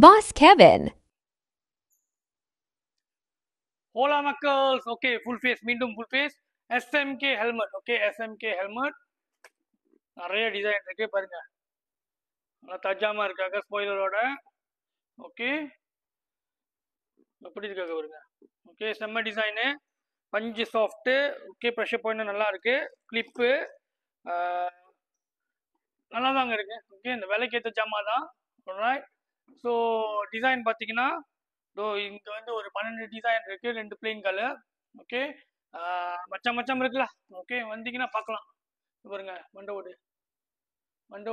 Boss Kevin. Hola மக்கள்ஸ். Okay, full face, மீண்டும் full face. SMK helmet. Okay, SMK helmet நிறைய design இருக்கு பாருங்க. நல்லா தஜாமா இருக்காங்க ஸ்பாயிலரோட. ஓகே, எப்படி இருக்காங்க பாருங்க. ஓகே, செம்ம டிசைனு, பஞ்சு சாஃப்ட்டு. ஓகே, ப்ரெஷர் பாயிண்ட் நல்லா இருக்கு, கிளிப்பு நல்லா தாங்க இருக்கு. ஓகே, இந்த விலைக்கு ஏற்ற ஜாமா தான். ஸோ டிசைன் பார்த்தீங்கன்னா இங்க வந்து ஒரு 12 டிசைன் இருக்கு, 2 பிளெயின் கலர். ஓகே, மச்சம் மச்சம் இருக்குல்ல. ஓகே, வந்தீங்கன்னா பார்க்கலாம். பாருங்க, மண்டை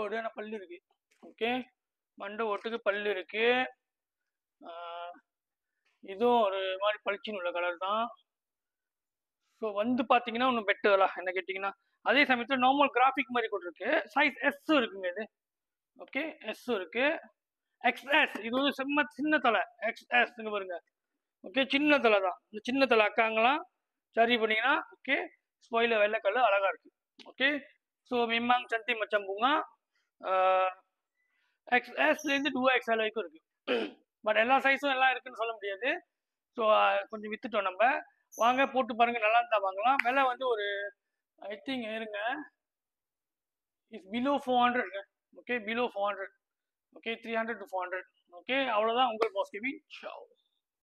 ஓடு ஆனால் பல்லு இருக்கு. ஓகே, மண்டை ஓட்டுக்கு பல்லு இருக்கு. இதுவும் ஒரு மாதிரி பளிச்சுன்னு உள்ள கலர் தான். ஸோ வந்து பார்த்தீங்கன்னா ஒன்றும் பெட்டர்லாம் என்ன கேட்டிங்கன்னா. அதே சமயத்தில் நார்மல் கிராஃபிக் மாதிரி கூட இருக்கு. சைஸ் எஸ்ஸும் இருக்குங்க இது. ஓகே, எஸ்ஸும் இருக்கு. எக்ஸ்எஸ் இது வந்து செம்ம சின்ன தலை. எக்ஸ்எஸ் பாருங்க. ஓகே, சின்ன தலை தான். இந்த சின்ன தலை அக்காங்களாம் சரி பண்ணீங்கன்னா. ஓகே, ஸ்பாயிலர் வெள்ளை கலர் அழகா இருக்கு. ஓகே, ஸோ மிம்மாங் சந்தி மச்சம் பூங்கா எக்ஸ்எஸ்லேருந்து 2XL வரைக்கும் இருக்கு. பட் எல்லா சைஸும் எல்லாம் இருக்குன்னு சொல்ல முடியாது. ஸோ கொஞ்சம் வித்துட்டோம் நம்ம. வாங்க போட்டு பாருங்க, நல்லா இருந்தா வாங்கலாம். விலை வந்து ஒரு ஐ திங்க் இருங்க, is below 400. Okay, below 400. Okay, 300 to 400. Okay, அவ்வளோதான். உங்கள் பாஸ் கெவின்.